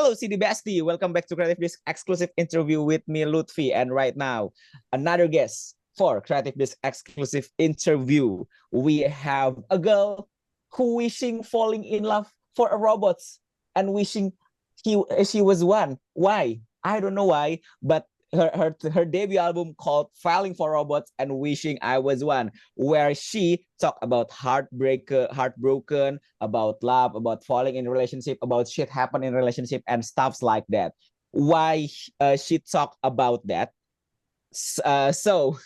Hello, CD Bestie. Welcome back to CreativeDisc exclusive interview with me, Lutfi. And right now, another guest for CreativeDisc exclusive interview. We have a girl who wishing falling in love for a robot and wishing she was one. Why? I don't know why, but her debut album called Falling for Robots and Wishing I Was One, where she talked about heartbroken, about love, about falling in relationship, about shit happen in relationship and stuffs like that. Why she talked about that? So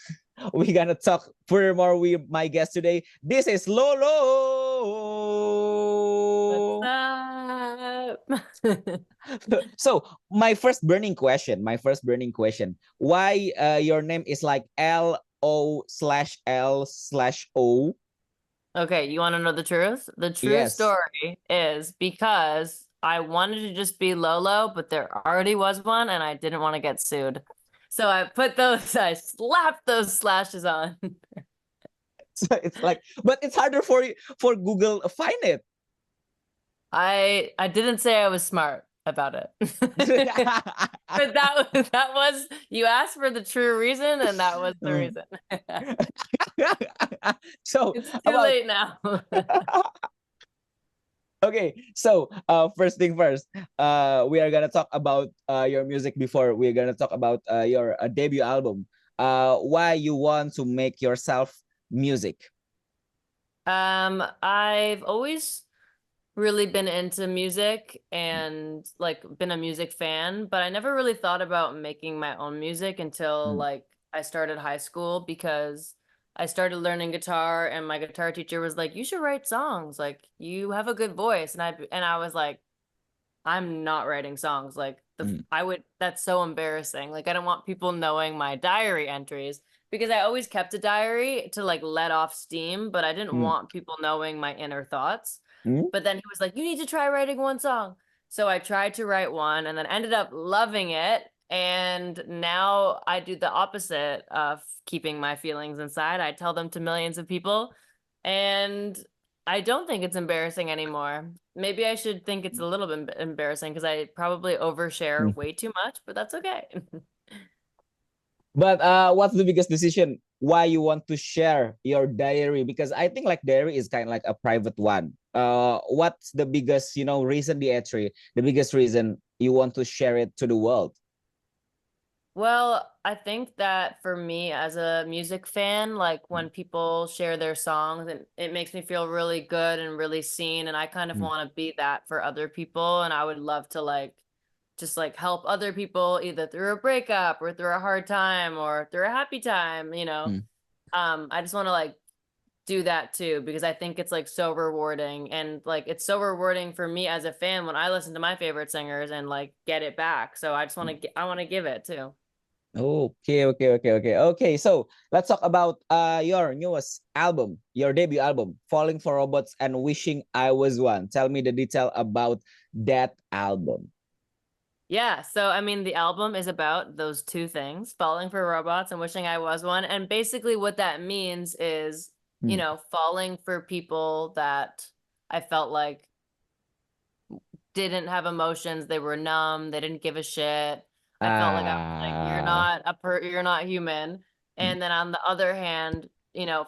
we're gonna talk furthermore with my guest today. This is Lolo. What's up? So my first burning question, why your name is like LO/L/O? Okay, you want to know the truth? The true Yes. story is because I wanted to just be Lolo, but there already was one and I didn't want to get sued. So I slapped those slashes on. So it's like, but it's harder for Google find it. I didn't say I was smart about it. But that was you asked for the true reason and that was the reason. So It's too about late now. okay, so first thing first, we are gonna talk about your music before we're gonna talk about your debut album. Why you want to make yourself music? I've always really been into music and like been a music fan, but I never really thought about making my own music until Mm, like I started high school because I started learning guitar and my guitar teacher was like, "You should write songs. Like you have a good voice." And I was like, "I'm not writing songs. Like mm, that's so embarrassing. Like I don't want people knowing my diary entries." Because I always kept a diary to like let off steam, but I didn't mm, want people knowing my inner thoughts. mm, But then he was like, "You need to try writing one song." So I tried to write one and then ended up loving it. And now I do the opposite of keeping my feelings inside. I tell them to millions of people. And I don't think it's embarrassing anymore. Maybe I should think it's a little bit embarrassing because I probably mm. overshare way too much, but that's okay. But what's the biggest decision why you want to share your diary? Because I think like diary is kind of like a private one. What's the biggest, reason, the biggest reason you want to share it to the world? Well, I think that for me as a music fan, like when people share their songs, it makes me feel really good and really seen. And I kind of Mm, want to be that for other people. And I would love to like just like help other people either through a breakup or through a hard time or through a happy time, you know. mm. I just want to like do that too because I think it's like so rewarding and like it's so rewarding for me as a fan when I listen to my favorite singers and like get it back. So I just want to I want to give it too. Okay. So let's talk about your newest album, your debut album, Falling for Robots and Wishing I Was One. Tell me the detail about that album. Yeah, so I mean, the album is about those two things, falling for robots and wishing I was one. And basically, what that means is, Mm. falling for people that I felt like didn't have emotions. They were numb. They didn't give a shit. I felt like I was like, Ah, you're not human. mm, And then on the other hand,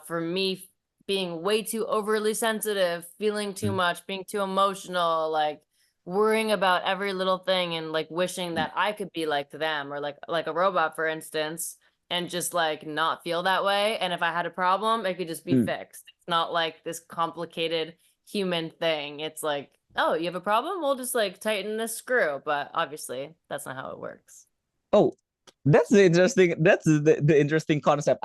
for me being way too overly sensitive, feeling too mm, much, being too emotional, like worrying about every little thing and like wishing mm, that I could be like them or like a robot, for instance, and just like not feel that way. And if I had a problem, it could just be mm. fixed. It's not like this complicated human thing. It's like, oh, you have a problem? We'll just like tighten this screw. But obviously, that's not how it works. Oh, that's the interesting concept.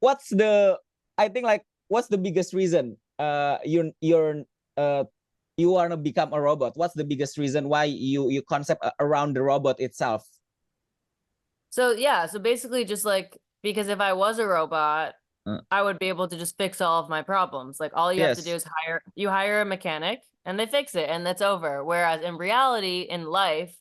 What's the I think like what's the biggest reason uh you want to become a robot? What's the biggest reason why you concept around the robot itself? So, yeah, so basically, just like because if I was a robot, Uh, I would be able to just fix all of my problems. Like, all you have to do yes. is hire a mechanic and they fix it and that's over. Whereas in reality, in life,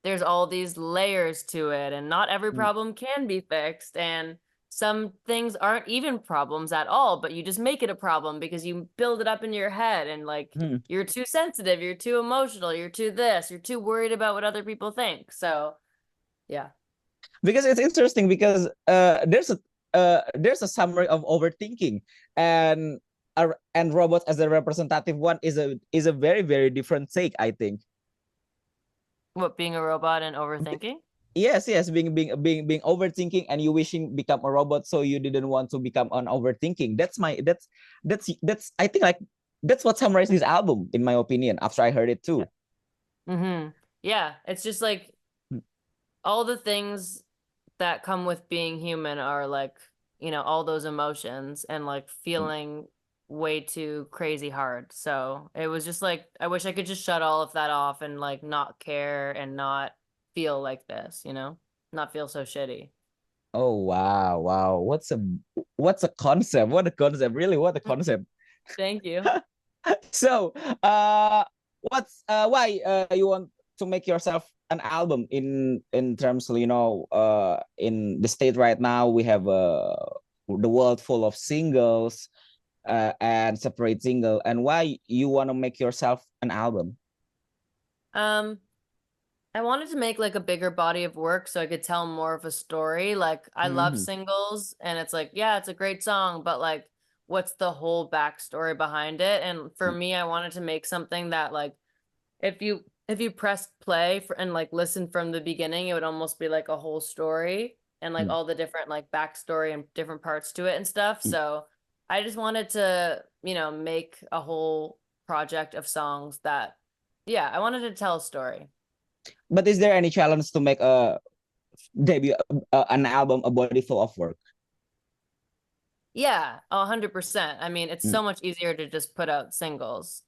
there's all these layers to it and not every Mm, problem can be fixed. And some things aren't even problems at all, but you just make it a problem because you build it up in your head and like Hmm. you're too sensitive, you're too emotional, you're too this, you're too worried about what other people think. So, yeah. Because it's interesting because there's a summary of overthinking, and and robots as a representative one is a very very different take, I think. What, being a robot and overthinking? Yes, yes, being overthinking, and you wishing become a robot, so you didn't want to become an overthinking. That's I think like that's what summarizes this album, in my opinion, after I heard it Yeah. too. Yeah, it's just like all the things that come with being human are like, all those emotions and like feeling way too crazy hard. So it was just like, I wish I could just shut all of that off and like not care and not feel like this, not feel so shitty. Oh wow, wow. What's a concept? What a concept. Really, what a concept. Thank you. So, what's why you want to make yourself an album in terms of, in the state right now we have the world full of singles and separate single, and why you want to make yourself an album? Um, I wanted to make like a bigger body of work so I could tell more of a story. Like I love Mm-hmm. singles and it's like, yeah, it's a great song, but like what's the whole backstory behind it? And for me, I wanted to make something that like if you pressed play and like listen from the beginning, it would almost be like a whole story and like all the different like backstory and different parts to it and stuff. So I just wanted to, make a whole project of songs that, yeah, I wanted to tell a story. But is there any challenge to make a debut an album a body full of work? Yeah, 100%. I mean, it's Mm, so much easier to just put out singles.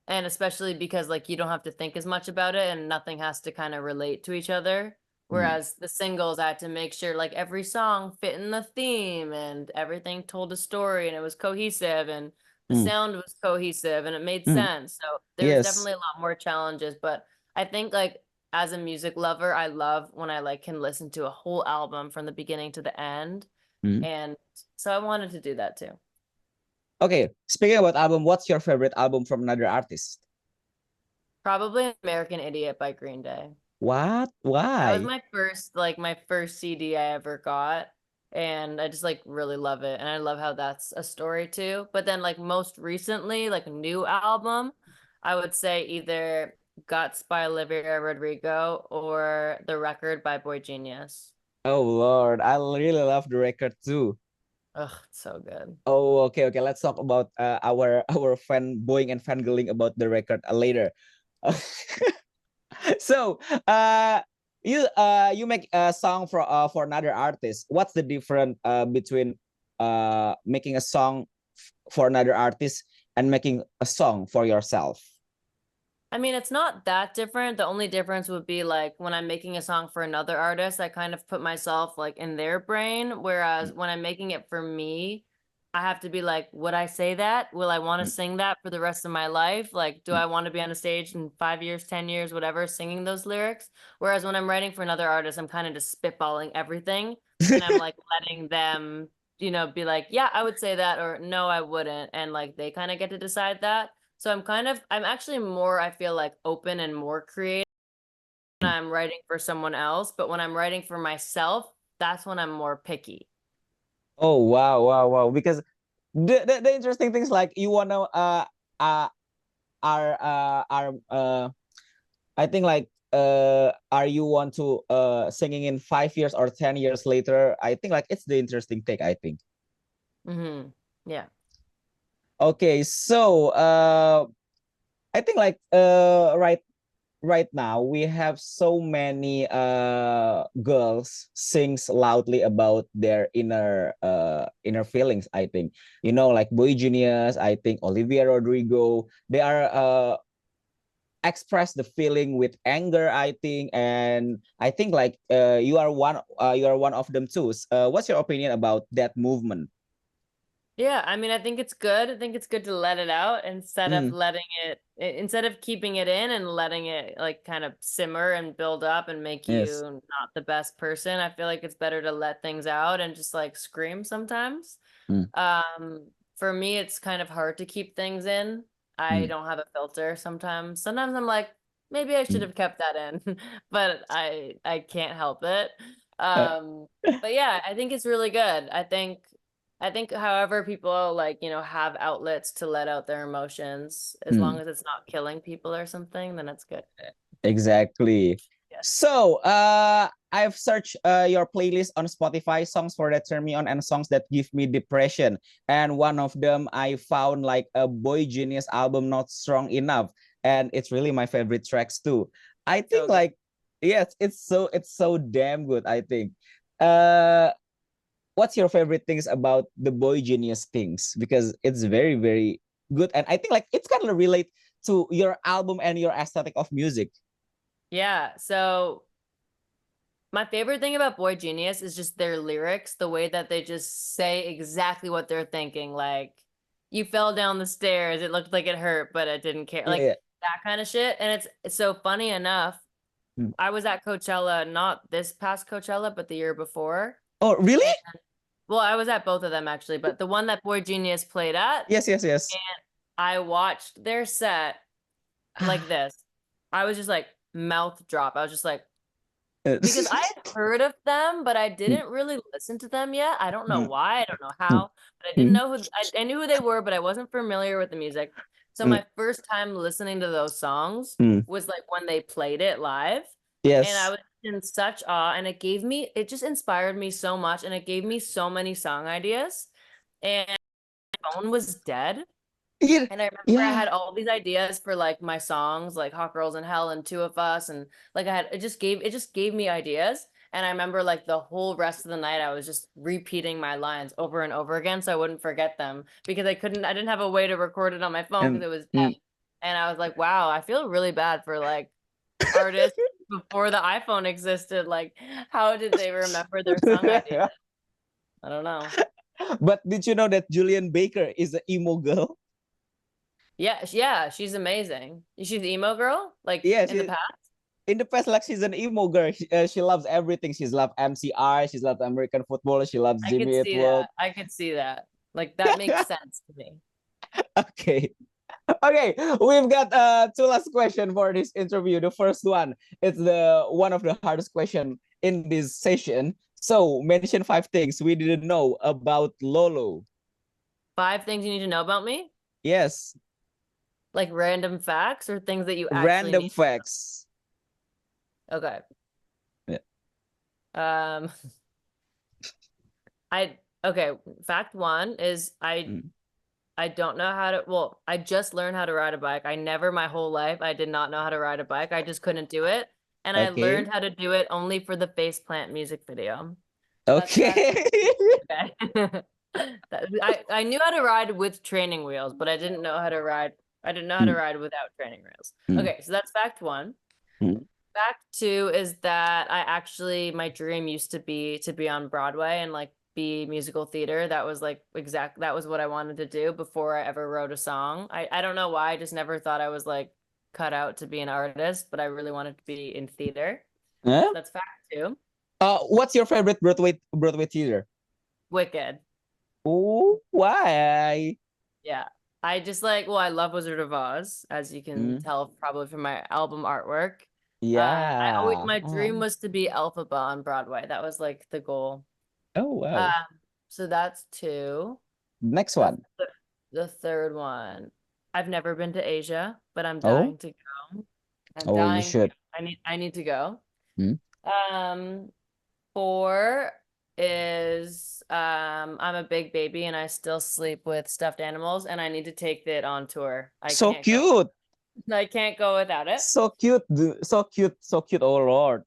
And especially because like you don't have to think as much about it and nothing has to kind of relate to each other. mm, Whereas the singles, I had to make sure like every song fit in the theme and everything told a story and it was cohesive and the mm, sound was cohesive and it made mm. sense. So there was Yes. definitely a lot more challenges, but I think like as a music lover, I love when I like can listen to a whole album from the beginning to the end. Mm. And so I wanted to do that too. Okay, speaking about album, what's your favorite album from another artist? Probably American Idiot by Green Day. What? That was Why? my first CD I ever got. And I just like really love it. And I love how that's a story too. But then like most recently, like a new album, I would say either Guts by Olivia Rodrigo or The Record by Boy Genius. Oh Lord, I really love the record too. Ugh, it's so good. Oh, okay, okay. Let's talk about our fanboying and fangirling about the record later. So, you make a song for another artist. What's the difference between making a song for another artist and making a song for yourself? I mean, it's not that different. The only difference would be like when I'm making a song for another artist, I kind of put myself like in their brain. Whereas when I'm making it for me, I have to be like, would I say that? Will I want to sing that for the rest of my life? Like, do I want to be on a stage in 5 years, 10 years, whatever, singing those lyrics? Whereas when I'm writing for another artist, I'm kind of just spitballing everything and I'm like letting them, be like, yeah, I would say that, or no, I wouldn't. And like they kind of get to decide that. So I'm actually more, I feel like open and more creative when I'm writing for someone else, but when I'm writing for myself, that's when I'm more picky. Oh wow, wow, wow! Because the interesting things like you wanna uh are I think like are you want to singing in 5 years or 10 years later? I think like it's the interesting take, I think. Yeah. Okay, so I think like right now we have so many girls sings loudly about their inner feelings, I think. Like Boy Genius, I think Olivia Rodrigo, they are express the feeling with anger, I think. And I think like you are one of them too. What's your opinion about that movement? Yeah, I mean, I think it's good. I think it's good to let it out Mm, instead of keeping it in and letting it like kind of simmer and build up and make yes. you not the best person. I feel like it's better to let things out and just like scream sometimes. Mm, For me, it's kind of hard to keep things in. I mm, don't have a filter sometimes. Sometimes I'm like, maybe I should mm. have kept that in, but I can't help it. Uh, But yeah, I think it's really good. I think however people like, have outlets to let out their emotions, as long mm. as it's not killing people or something, then it's good. Exactly. Yes. So, I've searched your playlist on Spotify, songs for that turn me on and songs that give me depression. And one of them I found like a Boy Genius album, Not Strong Enough, and it's really my favorite tracks too. I think So good. like yes, it's so damn good, I think. Uh, what's your favorite things about the Boy Genius things? Because it's very, very good, and I think like it's kind of relate to your album and your aesthetic of music. Yeah. So my favorite thing about Boy Genius is just their lyrics, the way that they just say exactly what they're thinking. Like, you fell down the stairs, it looked like it hurt, but it didn't care. Yeah, Like yeah. that kind of shit. And it's so funny enough. Mm. I was at Coachella, not this past Coachella, but the year before. Oh, really? And well, I was at both of them actually, but the one that Boy Genius played at, Yes, yes, yes. and I watched their set like this. I was just like mouth drop. I was just like, because I had heard of them, but I Mm, didn't really listen to them yet. I don't know mm, why, I don't know mm, how, but I didn't mm, know I knew who they were, but I wasn't familiar with the music. So mm, my first time listening to those songs mm. was like when they played it live, and I Yes. was in such awe, and it just inspired me so much, and it gave me so many song ideas. And my phone was dead. Yeah, And I remember I yeah. had all these ideas for like my songs, like Hot Girls in Hell and Two of Us, and like it just gave me ideas. And I remember like the whole rest of the night I was just repeating my lines over and over again so I wouldn't forget them because I didn't have a way to record it on my phone because And it was dead. mm. And I was like, wow, I feel really bad for like artists before the iPhone existed. Like, how did they remember their song ideas? I don't know. But did you know that Julian Baker is an emo girl? Yeah, yeah, she's amazing. She's emo girl, like Yeah, in the she past. in the past like she's an emo girl. She loves everything. She's loved MCR. She's loved American football. She loves I could Jimmy Eat see World. that. I could see that. Like that makes sense to me. Okay. Okay, we've got two last question for this interview. The first one, it's the one of the hardest question in this session. So mention five things we didn't know about Lolo. 5 things you need to know about me? Yes, Like random facts or things that you actually random need. facts. Okay. Yeah. Um I okay, fact 1 is Mm. I don't know how to well, I just learned how to ride a bike. I never my whole life I did not know how to ride a bike. I just couldn't do it. And I Okay. learned how to do it only for the faceplant music video. That's fact. Okay. Okay. I knew how to ride with training wheels, but I didn't know how to Mm, ride without training wheels. mm, Okay, so that's fact 1. mm. Fact 2 is that my dream used to be on Broadway and like be musical theater. That was what I wanted to do before I ever wrote a song. I don't know why, I just never thought I was like cut out to be an artist, but I really wanted to be in theater. Huh? That's fact 2. What's your favorite Broadway theater? Wicked. Oh, why? Yeah. I just like, well, I love Wizard of Oz, as you can Mm, tell probably from my album artwork. yeah. My dream was to be Elphaba on Broadway. That was like the goal. Oh, Um, wow. so that's 2. Next The one. the third one. I've never been to Asia, but I'm Oh, dying to go. I'm oh, you dying to go. should. I need to go. Mm. Um, 4 is I'm a big baby and I still sleep with stuffed animals and I need to take it on tour. So cute. I can't go without it. So cute. So cute. So cute. Oh, Lord.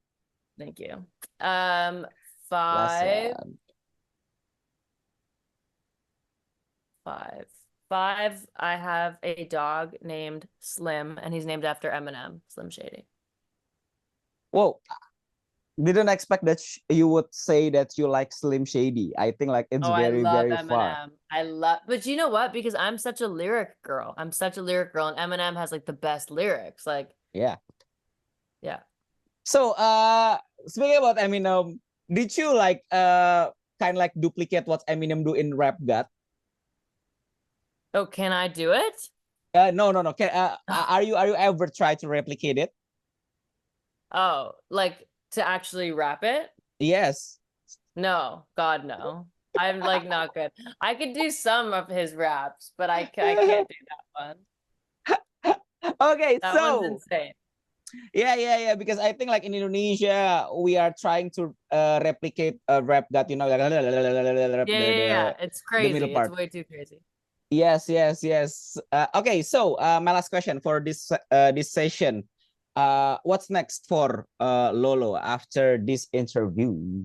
Thank you. Um, Last five, one. five, five. I have a dog named Slim and he's named after Eminem, Slim Shady. Whoa. didn't expect that you would say that you like Slim Shady. I think like it's Oh, I very, love very far. Eminem. But you know what? Because I'm such a lyric girl. I'm such a lyric girl, and Eminem has like the best lyrics. Like, Yeah. yeah. So, speaking about Eminem, did you like kind of like duplicate what Eminem do in Rap God? Oh, can I do it? No, no, no. Are you ever try to replicate it? Oh, like to actually rap it? Yes. No, God, no. I'm like not good. I could do some of his raps, but I can't do that one. Okay, That one's so insane. yeah. Because I think like in Indonesia, we are trying to replicate Rap God, you know, like Yeah. It's the middle crazy. It's part. way too crazy. Yes. Okay, so my last question for this session. What's next for Lolo after this interview?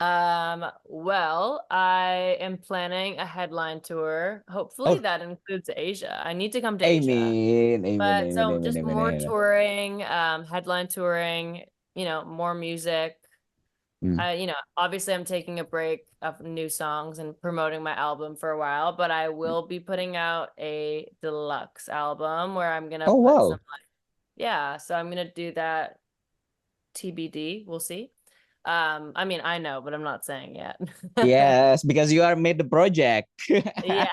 Well, I am planning a headline tour. Hopefully Oh, that includes Asia. I need to come to Asia. amen, amen, But amen, so amen, just amen, more amen. touring, headline touring, more music. Hmm. Obviously I'm taking a break of new songs and promoting my album for a while, but I will be putting out a deluxe album where I'm gonna Oh put some wow. like, yeah, so I'm gonna do that TBD. We'll see. I mean, I know, but I'm not saying yet. Yes, because you are made the project. Yeah.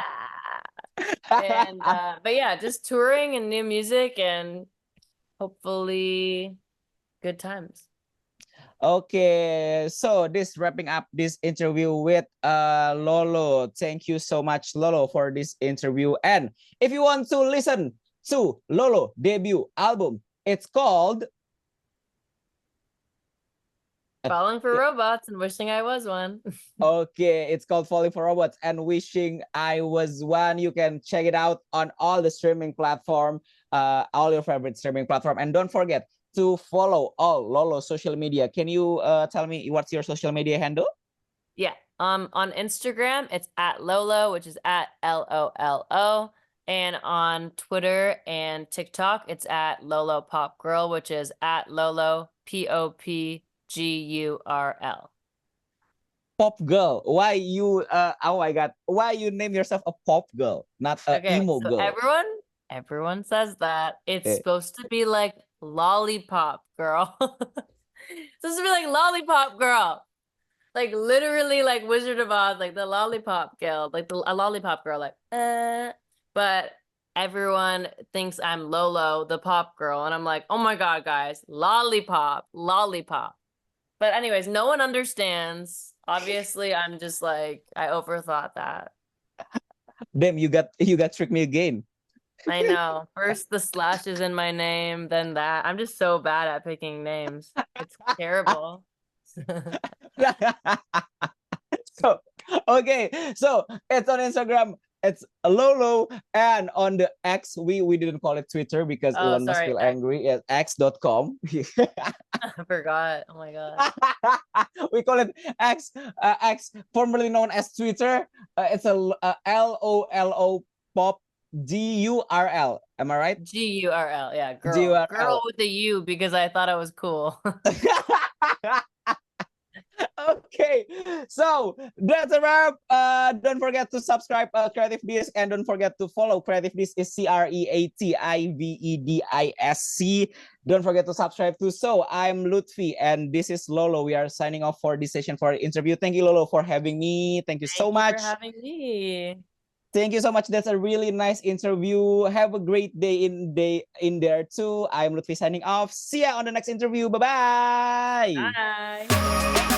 And but yeah, just touring and new music and hopefully good times. Okay, so this wrapping up this interview with Lolo. Thank you so much, Lolo, for this interview. And if you want to listen to Lolo debut album, it's called Falling for robots and wishing I was one. okay, it's called Falling for Robots and Wishing I Was One. You can check it out on all the streaming platform, all your favorite streaming platform. And don't forget to follow all Lolo social media. Can you tell me what's your social media handle? Yeah. On Instagram, it's at Lolo, which is at LOLO. And on Twitter and TikTok, it's at Lolo Pop Girl, which is at Lolo POPGURL. Pop girl. Why you oh my god, why you name yourself a pop girl, not a Okay, emo so girl? everyone says that. It's Eh, supposed to be like lollipop girl. It's supposed to be like lollipop girl. Like literally like Wizard of Oz, like the lollipop girl, like a lollipop girl, like but everyone thinks I'm Lolo, the pop girl, and I'm like, oh my god, guys, lollipop, lollipop. But anyways, no one understands. Obviously, I'm just like I overthought that. damn, you got tricked me again. I know. First the slash is in my name, then that. I'm just so bad at picking names. It's terrible. So okay, so it's on Instagram, it's Lolo, and on the X, we didn't call it Twitter because Oh, Elon Musk sorry. will angry at x.com. I forgot. Oh my god. We call it X, formerly known as Twitter. It's a LOLO pop GURL. Am I right? GURL. Yeah, girl. Girl GURL. with a U because I thought it was cool. Okay, so that's a wrap. Don't forget to subscribe CreativeDisc, and don't forget to follow CreativeDisc is CreativeDisc. Don't forget to subscribe too. So I'm Lutfi and this is Lolo. We are signing off for this session for the interview. Thank you, Lolo, for having me. Thank you so Thank you for much. having me. Thank you so much. That's a really nice interview. Have a great day in there too. I'm Lutfi signing off. See ya on the next interview. Bye bye. Bye.